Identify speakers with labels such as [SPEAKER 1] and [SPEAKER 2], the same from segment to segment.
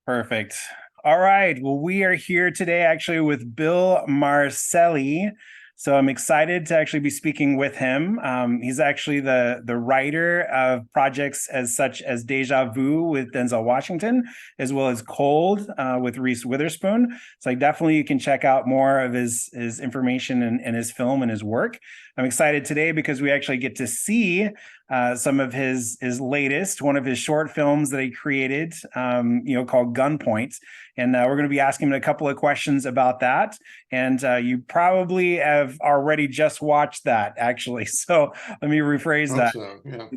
[SPEAKER 1] Perfect. All right. Well, we are here today actually with Bill Marcelli. So I'm excited to actually be speaking with him. He's actually the writer of projects as such as Deja Vu with Denzel Washington, as well as Cold with Reese Witherspoon. So definitely you can check out more of his information and his film and his work. I'm excited today because we actually get to see some of his latest, one of his short films that he created, called Gunpoint. And we're going to be asking him a couple of questions about that. And you probably have already just watched that, actually. So let me rephrase
[SPEAKER 2] Hope
[SPEAKER 1] that.
[SPEAKER 2] so, yeah.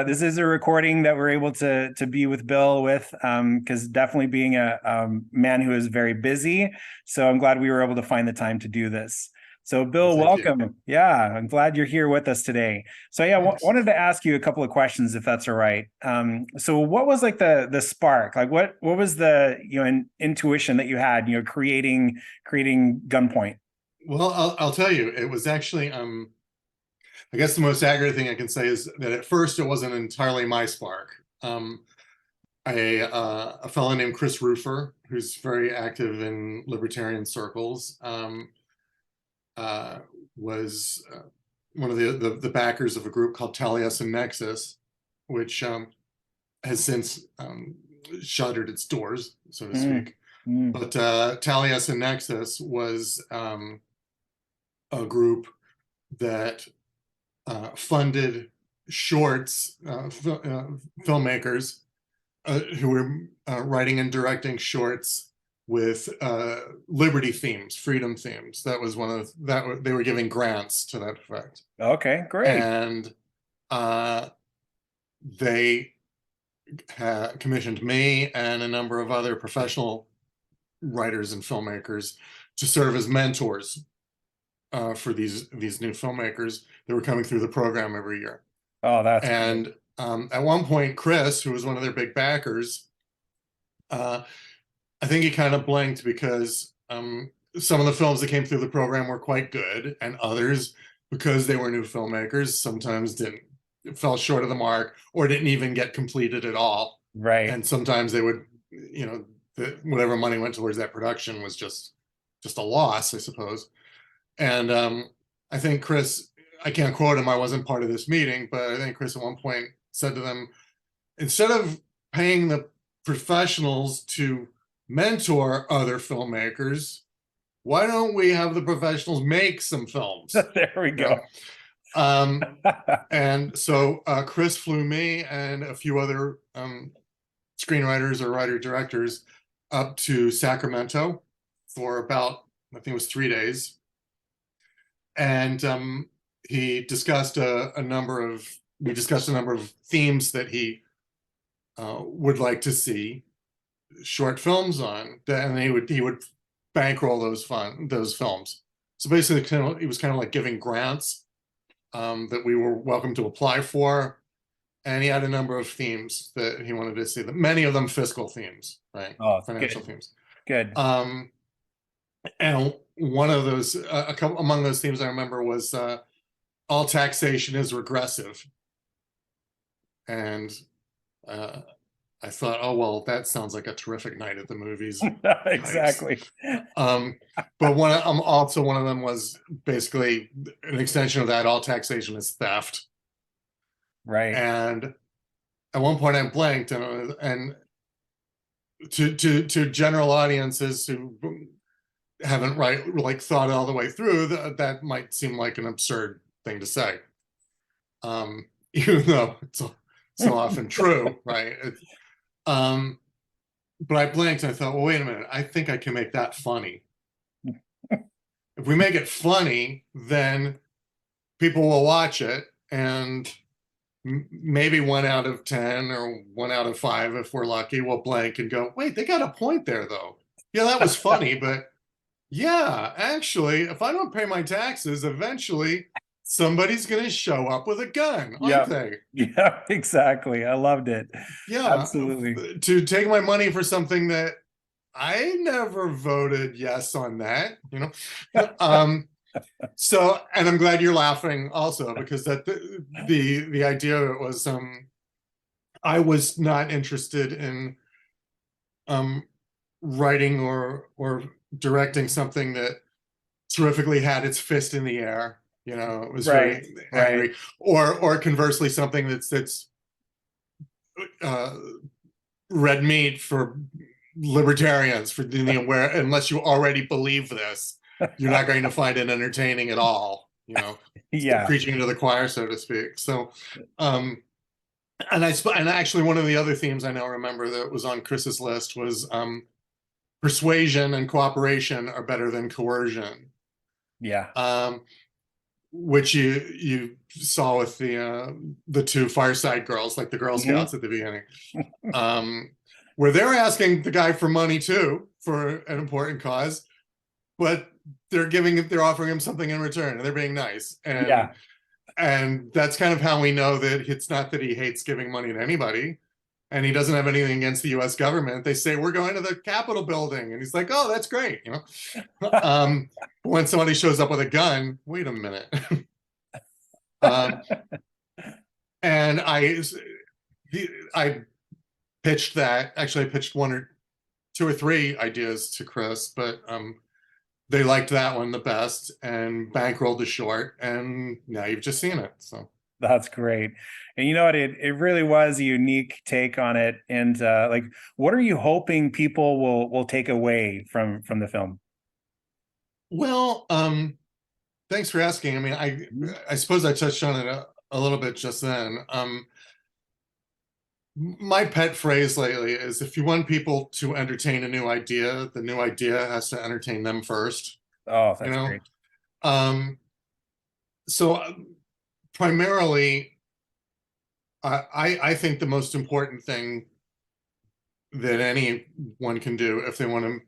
[SPEAKER 1] This is a recording that we're able to be with Bill with, because definitely being a man who is very busy. So I'm glad we were able to find the time to do this. So
[SPEAKER 2] Well,
[SPEAKER 1] Bill,
[SPEAKER 2] thank you.
[SPEAKER 1] welcome. Yeah, I'm glad you're here with us today. So yeah,
[SPEAKER 2] Thanks.
[SPEAKER 1] wanted to ask you a couple of questions if that's all right. So what was like the spark? Like what was the intuition that you had, creating Gunpoint?
[SPEAKER 2] Well, I'll tell you, it was actually I guess the most accurate thing I can say is that at first it wasn't entirely my spark. A fellow named Chris Rufer, who's very active in libertarian circles, was one of the backers of a group called Taliesin Nexus, which has since shuttered its doors, so to speak.
[SPEAKER 1] Mm.
[SPEAKER 2] But Taliesin Nexus was a group that funded shorts, filmmakers who were writing and directing shorts with liberty themes, freedom themes. That was one of that. They were giving grants to that effect.
[SPEAKER 1] Okay, great.
[SPEAKER 2] And they commissioned me and a number of other professional writers and filmmakers to serve as mentors for these new filmmakers that were coming through the program every year.
[SPEAKER 1] Oh, that's
[SPEAKER 2] And at one point, Chris, who was one of their big backers, I think he kind of blinked because some of the films that came through the program were quite good, and others, because they were new filmmakers, sometimes fell short of the mark or didn't even get completed at all.
[SPEAKER 1] right.
[SPEAKER 2] And sometimes they would, whatever money went towards that production was just a loss, I suppose. And I think Chris, I can't quote him, I wasn't part of this meeting, but I think Chris at one point said to them, instead of paying the professionals to mentor other filmmakers, why don't we have the professionals make some films?
[SPEAKER 1] There we go.
[SPEAKER 2] And so Chris flew me and a few other screenwriters or writer-directors up to Sacramento for about, I think it was 3 days. And he discussed we discussed a number of themes that he would like to see short films on, and he would bankroll those films. So basically, he was kind of like giving grants that we were welcome to apply for, and he had a number of themes that he wanted to see. Many of them fiscal themes, right?
[SPEAKER 1] Oh,
[SPEAKER 2] Financial
[SPEAKER 1] good.
[SPEAKER 2] themes.
[SPEAKER 1] Good.
[SPEAKER 2] And one of those, a couple among those themes I remember was all taxation is regressive. And I thought, oh, well, that sounds like a terrific night at the movies.
[SPEAKER 1] Exactly.
[SPEAKER 2] But also one of them was basically an extension of that, all taxation is theft.
[SPEAKER 1] Right.
[SPEAKER 2] And at one point I blanked, and to general audiences who haven't thought it all the way through, that might seem like an absurd thing to say, even though it's so often true, right? But I blanked and I thought, well, wait a minute, I think I can make that funny. If we make it funny, then people will watch it, and maybe 1 out of 10 or 1 out of 5, if we're lucky, will blank and go, wait, they got a point there though. Yeah, that was funny, but yeah, actually, if I don't pay my taxes, eventually somebody's going to show up with a gun, aren't they?
[SPEAKER 1] Yeah, exactly. I loved it.
[SPEAKER 2] Yeah,
[SPEAKER 1] Absolutely.
[SPEAKER 2] to take my money for something that I never voted yes on that, So, and I'm glad you're laughing also, because that the idea was I was not interested in um, writing or directing something that terrifically had its fist in the air. You know, it was
[SPEAKER 1] Right.
[SPEAKER 2] very
[SPEAKER 1] Right.
[SPEAKER 2] angry. Or conversely, something that's uh, red meat for libertarians, for, you know, where unless you already believe this, you're not going to find it entertaining at all. You know,
[SPEAKER 1] Yeah.
[SPEAKER 2] preaching to the choir, so to speak. So, um, and actually one of the other themes I now remember that was on Chris's list was persuasion and cooperation are better than coercion.
[SPEAKER 1] Yeah.
[SPEAKER 2] Um, which you saw with the two Fireside Girls, like the Girl
[SPEAKER 1] Mhm.
[SPEAKER 2] Scouts at the beginning, um, where they're asking the guy for money too for an important cause, but they're offering him something in return, and they're being nice,
[SPEAKER 1] Yeah.
[SPEAKER 2] and that's kind of how we know that it's not that he hates giving money to anybody, and he doesn't have anything against the U.S. government. They say we're going to the Capitol building, and he's like, "Oh, that's great," you know. When somebody shows up with a gun, wait a minute. um, and I pitched that. Actually, I pitched one or two or three ideas to Chris, but they liked that one the best and bankrolled the short, and now you've just seen it. So
[SPEAKER 1] That's great. And you know what? It really was a unique take on it. And like, what are you hoping people will take away from the film?
[SPEAKER 2] well, thanks for asking. I mean,
[SPEAKER 1] Mhm.
[SPEAKER 2] I suppose I touched on it a little bit just then. My pet phrase lately is if you want people to entertain a new idea, the new idea has to entertain them first,
[SPEAKER 1] Oh,
[SPEAKER 2] you
[SPEAKER 1] that's
[SPEAKER 2] know?
[SPEAKER 1] great.
[SPEAKER 2] Um, so primarily, I think the most important thing that anyone can do if they want to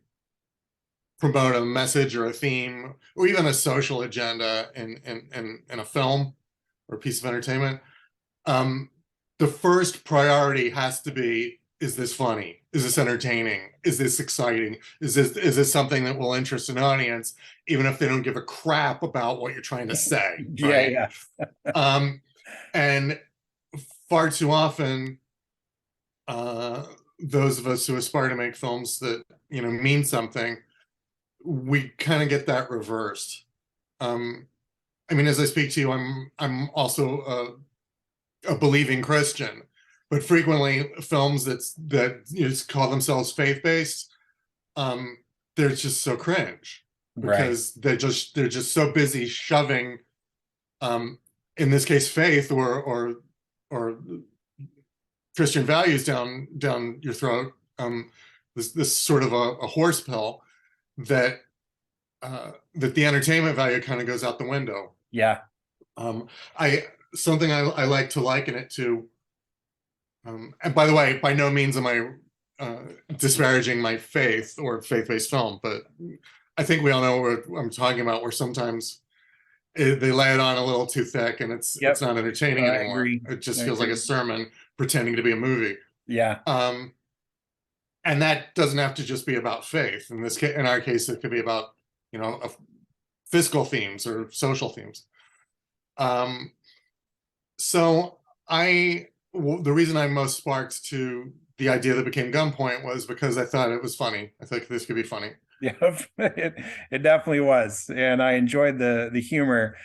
[SPEAKER 2] promote a message or a theme or even a social agenda in a film or a piece of entertainment, um, the first priority has to be, is this funny? Is this entertaining? Is this exciting? Is this something that will interest an audience, even if they don't give a crap about what you're trying to say,
[SPEAKER 1] Yeah,
[SPEAKER 2] right?
[SPEAKER 1] yeah.
[SPEAKER 2] Um, and far too often, uh, those of us who aspire to make films that, you know, mean something, we kind of get that reversed. Um, I mean, as I speak to you, I'm also a believing Christian, but frequently films that you know, call themselves faith based, um, they're just so cringe
[SPEAKER 1] Right.
[SPEAKER 2] because they're just so busy shoving, um, in this case, faith or Christian values down your throat. This sort of a horse pill that that the entertainment value kind of goes out the window.
[SPEAKER 1] Yeah.
[SPEAKER 2] Um, I something I like to liken it to. And by the way, by no means am I disparaging my faith or faith-based film, but I think we all know what I'm talking about. Where sometimes they lay it on a little too thick, and it's
[SPEAKER 1] Yep.
[SPEAKER 2] not entertaining
[SPEAKER 1] I
[SPEAKER 2] anymore.
[SPEAKER 1] agree.
[SPEAKER 2] It
[SPEAKER 1] I
[SPEAKER 2] just feels like a
[SPEAKER 1] agree.
[SPEAKER 2] sermon pretending to be a movie.
[SPEAKER 1] Yeah.
[SPEAKER 2] Um, and that doesn't have to just be about faith. In this case, in our case, it could be about, you know, fiscal themes or social themes. Um, so the reason I most sparked to the idea that became Gunpoint was because I thought it was funny. I thought this could be funny.
[SPEAKER 1] Yeah, it definitely was, and I enjoyed the humor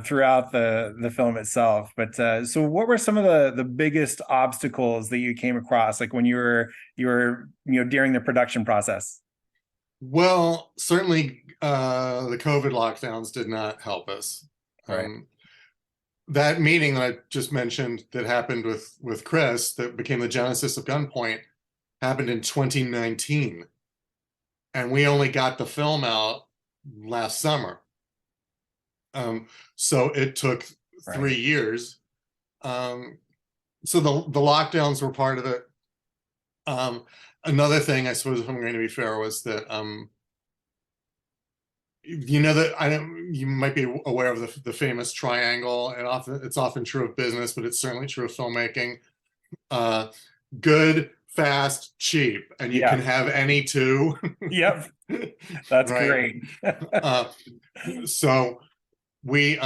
[SPEAKER 1] throughout the film itself. But so, what were some of the biggest obstacles that you came across, like when you were during the production process?
[SPEAKER 2] Well, certainly the COVID lockdowns did not help us.
[SPEAKER 1] Right.
[SPEAKER 2] Um, that meeting that I just mentioned that happened with Chris that became the genesis of Gunpoint happened in 2019, and we only got the film out last summer. Um, so it took
[SPEAKER 1] Right.
[SPEAKER 2] 3 years. Um, so the lockdowns were part of it. Um, Another thing, I suppose, if I'm going to be fair, was that you know that I don't. You might be aware of the famous triangle, and it's often true of business, but it's certainly true of filmmaking. Uh, Good, fast, cheap, and you can
[SPEAKER 1] Yeah.
[SPEAKER 2] have any two,
[SPEAKER 1] Yep. That's
[SPEAKER 2] right?
[SPEAKER 1] great.
[SPEAKER 2] Uh, so we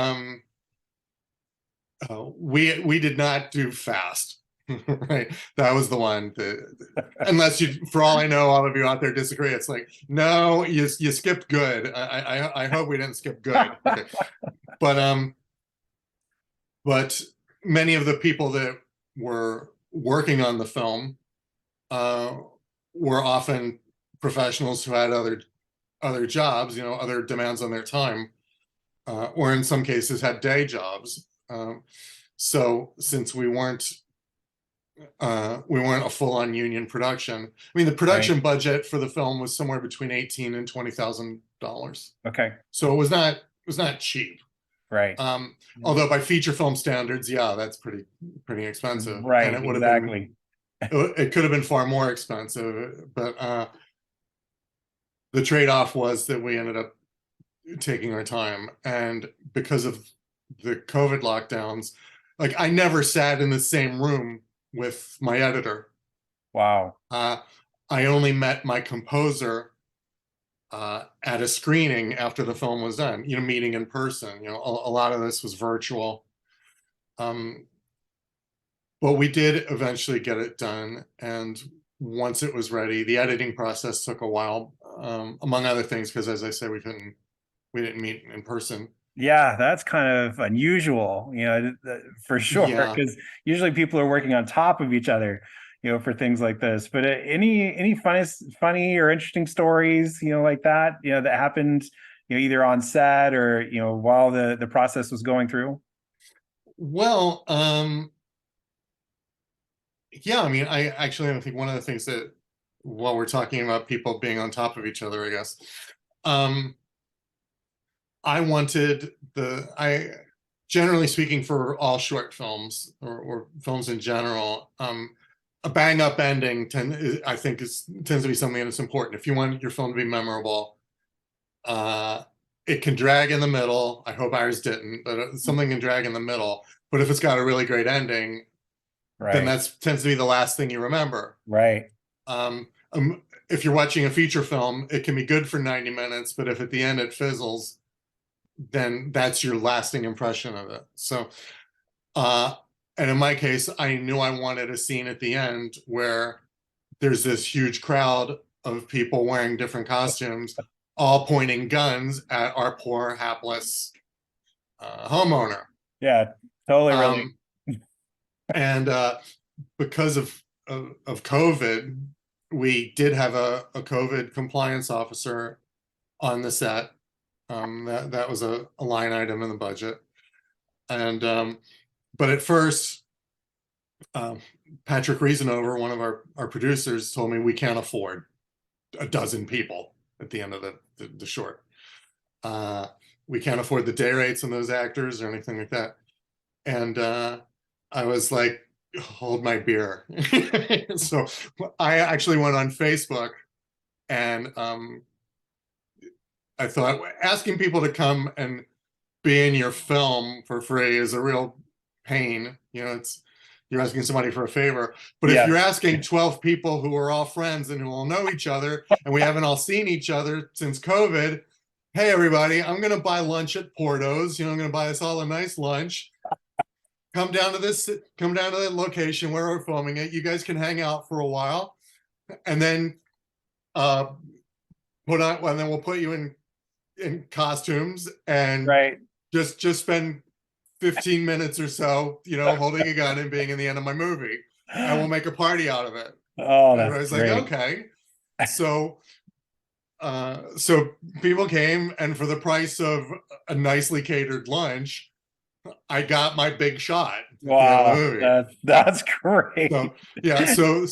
[SPEAKER 2] we did not do fast. Right. That was the one that, unless you, for all I know, all of you out there disagree. It's like, no, you skipped good. I hope we didn't skip good. Okay. But but many of the people that were working on the film uh, were often professionals who had other jobs, other demands on their time, or in some cases had day jobs. So since we weren't a full-on union production. I mean, the production
[SPEAKER 1] Right.
[SPEAKER 2] budget for the film was somewhere between $18,000 and $20,000.
[SPEAKER 1] Okay.
[SPEAKER 2] So it was not cheap.
[SPEAKER 1] Right.
[SPEAKER 2] Although by feature film standards, yeah, that's pretty expensive, and
[SPEAKER 1] Right.
[SPEAKER 2] it would have been
[SPEAKER 1] Exactly.
[SPEAKER 2] it could have been far more expensive, but the trade-off was that we ended up taking our time, and because of the COVID lockdowns, like I never sat in the same room with my editor.
[SPEAKER 1] Wow.
[SPEAKER 2] I only met my composer at a screening after the film was done, meeting in person. A lot of this was virtual. Um, but we did eventually get it done. And once it was ready, the editing process took a while, among other things, because as I said, we didn't meet in person.
[SPEAKER 1] Yeah, that's kind of unusual, for sure,
[SPEAKER 2] Yeah.
[SPEAKER 1] because usually people are working on top of each other, for things like this. But any funny or interesting stories, like that, that happened, either on set or while the process was going through.
[SPEAKER 2] Well, yeah, I mean, I think one of the things that, while we're talking about people being on top of each other, I guess, um, I generally speaking, for all short films or films in general, a bang up ending I think tends to be something that's important. If you want your film to be memorable, uh, it can drag in the middle. I hope ours didn't, but something can drag in the middle. But if it's got a really great ending, then
[SPEAKER 1] Right.
[SPEAKER 2] that tends to be the last thing you remember.
[SPEAKER 1] Right.
[SPEAKER 2] Um, if you're watching a feature film, it can be good for 90 minutes, but if at the end it fizzles, then that's your lasting impression of it. So, uh, and in my case, I knew I wanted a scene at the end where there's this huge crowd of people wearing different costumes, all pointing guns at our poor, hapless homeowner.
[SPEAKER 1] Yeah, totally relate.
[SPEAKER 2] Um, and because of COVID, we did have a COVID compliance officer on the set. That was a line item in the budget. And but at first, Patrick Reasonover, one of our producers, told me we can't afford a dozen people at the end of the short. We can't afford the day rates on those actors or anything like that. And I was like, hold my beer. So I actually went on Facebook, and I thought asking people to come and be in your film for free is a real pain. You're asking somebody for a favor. But if you're
[SPEAKER 1] Yes.
[SPEAKER 2] asking 12 people who are all friends and who all know each other, and we haven't all seen each other since COVID, hey everybody, I'm gonna buy lunch at Porto's. I'm gonna buy us all a nice lunch. Come down to the location where we're filming it. You guys can hang out for a while, and then and then we'll put you in costumes and
[SPEAKER 1] Right.
[SPEAKER 2] just spend 15 minutes or so, holding a gun and being in the end of my movie, and we'll make a party out of it.
[SPEAKER 1] Oh,
[SPEAKER 2] And I
[SPEAKER 1] that's
[SPEAKER 2] was like,
[SPEAKER 1] great.
[SPEAKER 2] okay. So so people came, and for the price of a nicely catered lunch, I got my big shot at the end of the
[SPEAKER 1] Wow,
[SPEAKER 2] movie.
[SPEAKER 1] that's great.
[SPEAKER 2] So yeah, so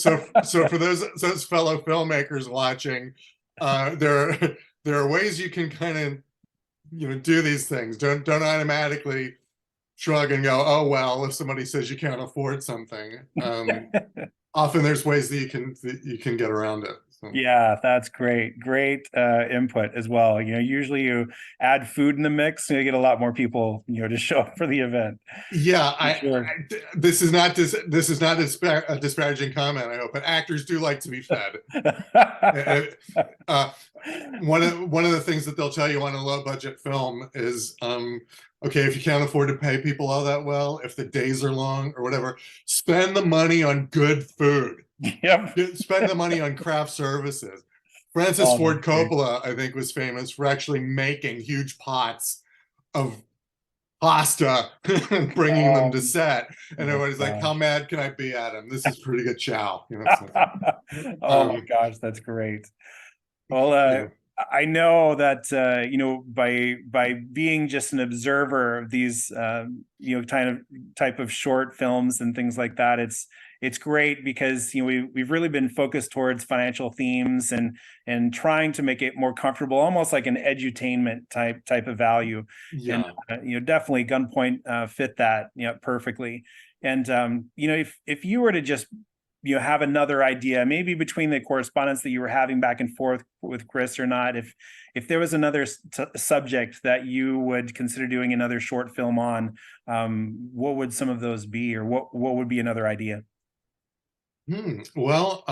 [SPEAKER 2] for those fellow filmmakers watching, there are ways you can kind of do these things. Don't automatically shrug and go, oh well, if somebody says you can't afford something. Often there's ways that you can get around it. So.
[SPEAKER 1] Yeah, that's great. Great input as well. Usually you add food in the mix, and you get a lot more people, to show up for the event.
[SPEAKER 2] Yeah,
[SPEAKER 1] For sure.
[SPEAKER 2] this is not a disparaging comment, I hope, but actors do like to be fed. One of the things that they'll tell you on a low budget film is okay, if you can't afford to pay people all that well, if the days are long or whatever, spend the money on good food.
[SPEAKER 1] Yep.
[SPEAKER 2] Spend the money on craft services. Francis
[SPEAKER 1] Oh,
[SPEAKER 2] Ford
[SPEAKER 1] that's great.
[SPEAKER 2] Coppola, I think, was famous for actually making huge pots of pasta and bringing them to
[SPEAKER 1] Um,
[SPEAKER 2] set. And
[SPEAKER 1] oh
[SPEAKER 2] everybody's like, how
[SPEAKER 1] gosh.
[SPEAKER 2] mad can I be at him? This is pretty good chow. So,
[SPEAKER 1] Oh my
[SPEAKER 2] um,
[SPEAKER 1] gosh, that's great. Well,
[SPEAKER 2] you know,
[SPEAKER 1] I know that by being just an observer of these kind of type of short films and things like that, it's great because we've really been focused towards financial themes and trying to make it more comfortable, almost like an edutainment type of value. And
[SPEAKER 2] yeah.
[SPEAKER 1] definitely Gunpoint fit that perfectly. And if you were to just have another idea, maybe between the correspondence that you were having back and forth with Chris or not, if there was another subject that you would consider doing another short film on, what would some of those be, or what would be another idea?
[SPEAKER 2] Well,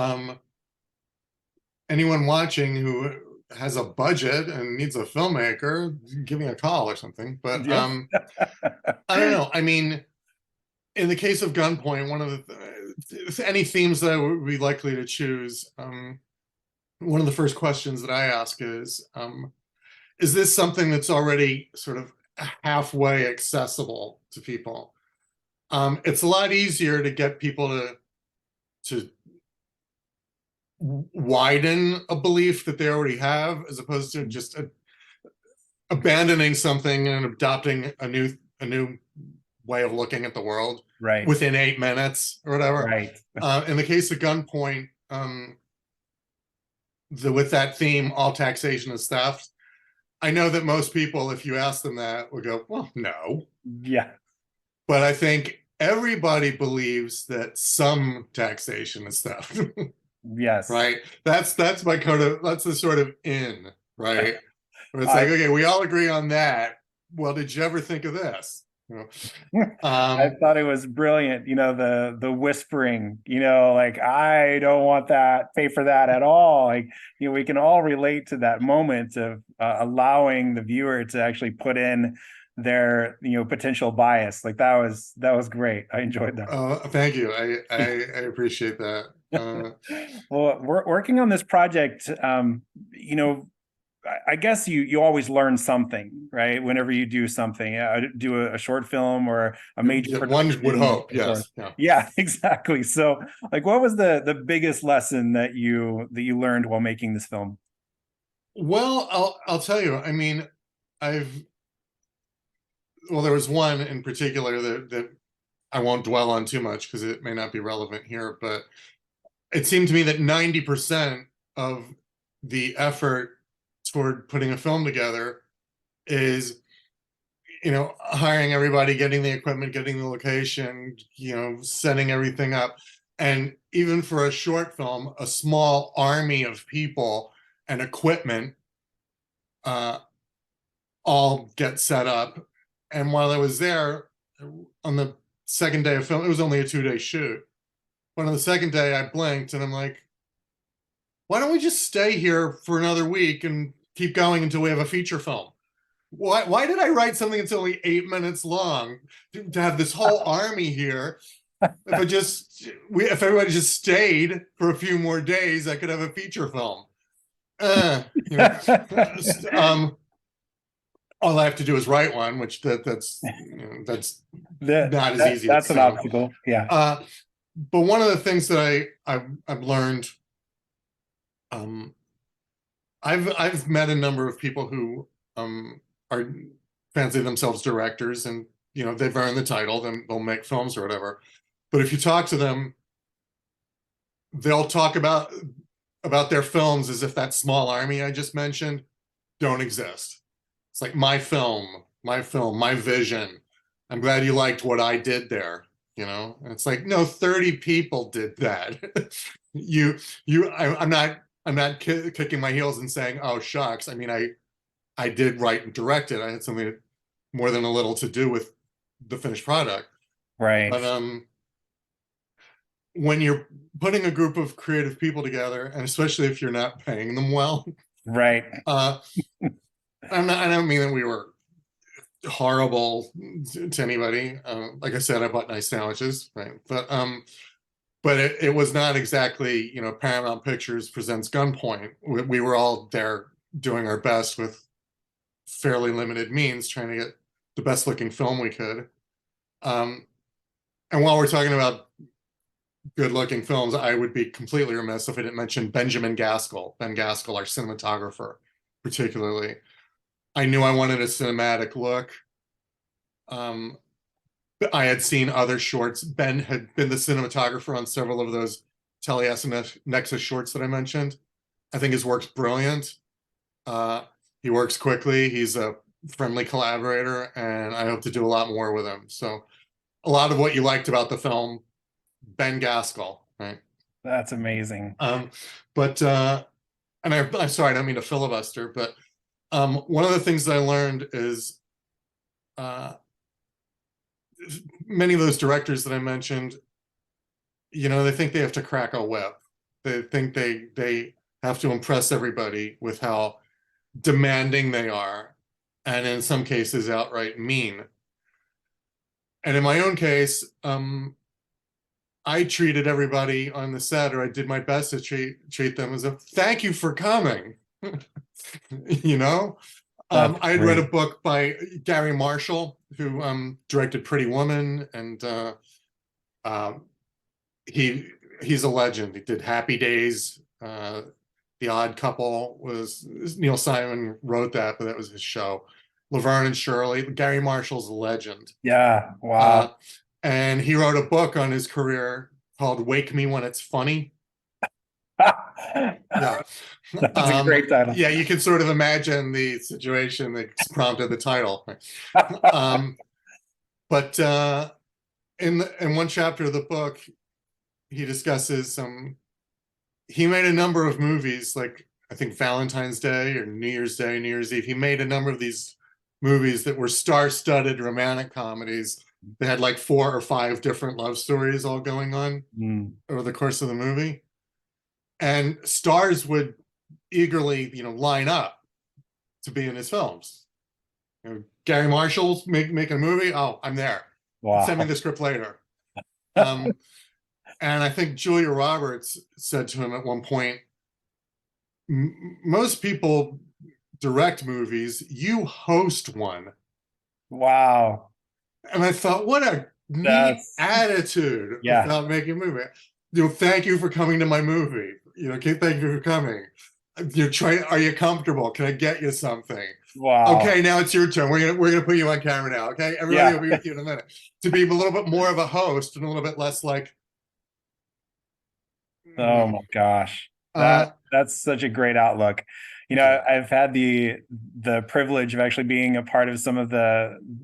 [SPEAKER 2] anyone watching who has a budget and needs a filmmaker, give me a call or something. But
[SPEAKER 1] Yeah.
[SPEAKER 2] I don't know. I mean, in the case of Gunpoint, one of any themes that I would be likely to choose, one of the first questions that I ask is this something that's already sort of halfway accessible to people? It's a lot easier to get people to widen a belief that they already have, as opposed to just abandoning something and adopting a new way of looking at the world
[SPEAKER 1] Right.
[SPEAKER 2] within 8 minutes or whatever.
[SPEAKER 1] Right.
[SPEAKER 2] In the case of Gunpoint, with that theme, all taxation is theft. I know that most people, if you ask them that, would go, well, no.
[SPEAKER 1] Yeah.
[SPEAKER 2] But I think everybody believes that some taxation is theft.
[SPEAKER 1] Yes.
[SPEAKER 2] Right? That's my code of, that's the sort of in, right? Where it's
[SPEAKER 1] I
[SPEAKER 2] like, okay, we all agree on that. Well, did you ever think of this?
[SPEAKER 1] I thought it was brilliant, the whispering, like, I don't want that, pay for that at all. Like, we can all relate to that moment of allowing the viewer to actually put in their, potential bias. Like that was great. I enjoyed that.
[SPEAKER 2] Thank you. I appreciate that.
[SPEAKER 1] Well, we're working on this project. I guess you always learn something, right? Whenever you do something, do a short film or a major
[SPEAKER 2] One would
[SPEAKER 1] production,
[SPEAKER 2] hope,
[SPEAKER 1] of course.
[SPEAKER 2] yes. Yeah.
[SPEAKER 1] Yeah, exactly. So, like, what was the biggest lesson that you learned while making this film?
[SPEAKER 2] Well, I'll tell you. I mean, I've well, there was one in particular that I won't dwell on too much because it may not be relevant here, but it seemed to me that 90% of the effort toward putting a film together is, hiring everybody, getting the equipment, getting the location, setting everything up. And even for a short film, a small army of people and equipment uh, all get set up. And while I was there on the second day of film, it was only a 2-day shoot. But on the second day, I blinked and I'm like, why don't we just stay here for another week and keep going until we have a feature film? Why did I write something that's only 8 minutes long to have this whole army here? If everybody just stayed for a few more days, I could have a feature film. You know, all I have to do is write one, which that's not as easy as
[SPEAKER 1] That's
[SPEAKER 2] it
[SPEAKER 1] an
[SPEAKER 2] sounds.
[SPEAKER 1] obstacle. Yeah.
[SPEAKER 2] But one of the things that I've learned, I've met a number of people who are fancy themselves directors, and they've earned the title, then they'll make films or whatever. But if you talk to them, they'll talk about their films as if that small army I just mentioned don't exist. It's like my film, my vision. I'm glad you liked what I did there. And it's like, no, 30 people did that. I'm not kicking my heels and saying, oh shucks. I mean, I did write and direct it. I had something more than a little to do with the finished product.
[SPEAKER 1] Right.
[SPEAKER 2] But when you're putting a group of creative people together, and especially if you're not paying them well,
[SPEAKER 1] Right.
[SPEAKER 2] I don't mean that we were horrible to anybody. Like I said, I bought nice sandwiches, right? But it was not exactly, Paramount Pictures presents Gunpoint. We were all there doing our best with fairly limited means, trying to get the best looking film we could. Um, and while we're talking about good looking films, I would be completely remiss if I didn't mention Benjamin Gaskell, Ben Gaskell, our cinematographer, particularly. I knew I wanted a cinematic look. Um, I had seen other shorts. Ben had been the cinematographer on several of those Taliesin Nexus shorts that I mentioned. I think his work's brilliant. Uh, he works quickly. He's a friendly collaborator, and I hope to do a lot more with him. So, a lot of what you liked about the film, Ben Gaskell, right?
[SPEAKER 1] That's amazing.
[SPEAKER 2] But and I'm sorry, I don't mean to filibuster, but one of the things that I learned is uh, many of those directors that I mentioned, they think they have to crack a whip. They think they have to impress everybody with how demanding they are, and in some cases outright mean. And in my own case, I treated everybody on the set, or I did my best to treat them as a thank you for coming. you know,
[SPEAKER 1] That's
[SPEAKER 2] I had read a
[SPEAKER 1] great.
[SPEAKER 2] book by Gary Marshall, who directed Pretty Woman, and um, he's a legend. He did Happy Days. The Odd Couple was Neil Simon wrote that, but that was his show. Laverne and Shirley. Gary Marshall's a legend.
[SPEAKER 1] Yeah. Wow.
[SPEAKER 2] Uh, and he wrote a book on his career called Wake Me When It's Funny. Yeah.
[SPEAKER 1] That's a great title.
[SPEAKER 2] Yeah, you can sort of imagine the situation that prompted the title. But in one chapter of the book, he discusses he made a number of movies, like I think Valentine's Day or New Year's Day, New Year's Eve. He made a number of these movies that were star-studded romantic comedies. They had like 4 or 5 different love stories all going on over the course of the movie. And stars would eagerly, line up to be in his films. Gary Marshall's making a movie. Oh, I'm there. Send me
[SPEAKER 1] Wow.
[SPEAKER 2] the script later. And I think Julia Roberts said to him at one point, most people direct movies, you host one.
[SPEAKER 1] Wow.
[SPEAKER 2] And I thought, what a neat
[SPEAKER 1] That's
[SPEAKER 2] attitude
[SPEAKER 1] yeah.
[SPEAKER 2] about making a movie. Thank you for coming to my movie. Thank you for coming. You're trying. Are you comfortable? Can I get you something?
[SPEAKER 1] Wow.
[SPEAKER 2] Okay, now it's your turn. We're gonna put you on camera now. Okay, everybody
[SPEAKER 1] Yeah.
[SPEAKER 2] will be with you in a minute. To be a little bit more of a host and a little bit less like.
[SPEAKER 1] Oh my gosh.
[SPEAKER 2] Uh,
[SPEAKER 1] That's such a great outlook.
[SPEAKER 2] okay.
[SPEAKER 1] I've had the privilege of actually being a part of some of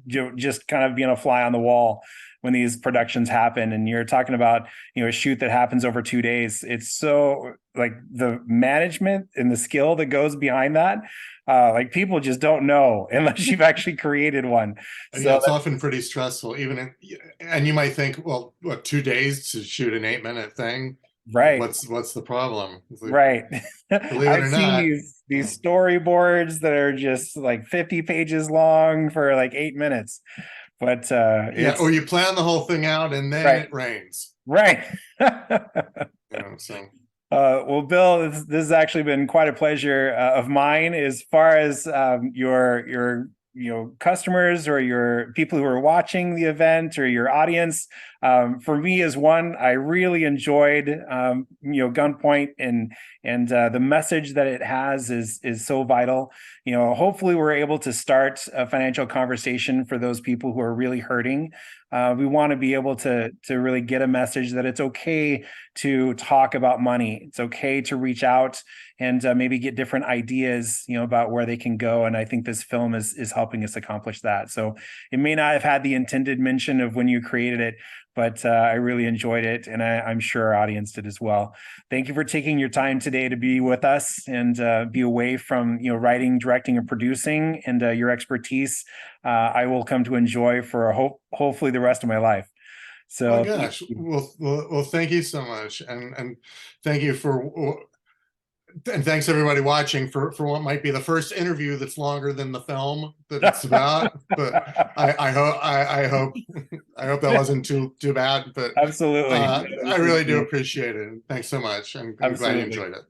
[SPEAKER 1] just kind of being a fly on the wall when these productions happen. And you're talking about, a shoot that happens over 2 days. It's so like the management and the skill that goes behind that. Like people just don't know unless you've actually created one.
[SPEAKER 2] Yeah,
[SPEAKER 1] So
[SPEAKER 2] it's often pretty stressful. And you might think, well, what, 2 days to shoot an 8-minute thing?
[SPEAKER 1] right.
[SPEAKER 2] What's the problem? It's like,
[SPEAKER 1] Right.
[SPEAKER 2] believe it
[SPEAKER 1] I've
[SPEAKER 2] or
[SPEAKER 1] seen
[SPEAKER 2] not.
[SPEAKER 1] these storyboards that are just like 50 pages long for like 8 minutes. But
[SPEAKER 2] Yeah, or
[SPEAKER 1] it's
[SPEAKER 2] you plan the whole thing out and then
[SPEAKER 1] right.
[SPEAKER 2] it rains.
[SPEAKER 1] Right.
[SPEAKER 2] So
[SPEAKER 1] Well, Bill, this has actually been quite a pleasure of mine. As far as your customers or your people who are watching the event or your audience, for me as one, I really enjoyed Gunpoint, and the message that it has is so vital. Hopefully we're able to start a financial conversation for those people who are really hurting. We want to be able to really get a message that it's okay to talk about money. It's okay to reach out and maybe get different ideas, about where they can go. And I think this film is helping us accomplish that. So it may not have had the intended mention of when you created it, but I really enjoyed it, and I'm sure our audience did as well. Thank you for taking your time today to be with us and be away from writing, directing, and producing, and your expertise. I will come to enjoy for hopefully the rest of my life.
[SPEAKER 2] oh
[SPEAKER 1] So
[SPEAKER 2] gosh, well, thank you so much, and thank you for And thanks everybody watching for what might be the first interview that's longer than the film that it's about. But I hope that wasn't too bad. But
[SPEAKER 1] Absolutely.
[SPEAKER 2] I really do appreciate it. Thanks so much. I'm glad you
[SPEAKER 1] Absolutely.
[SPEAKER 2] enjoyed it.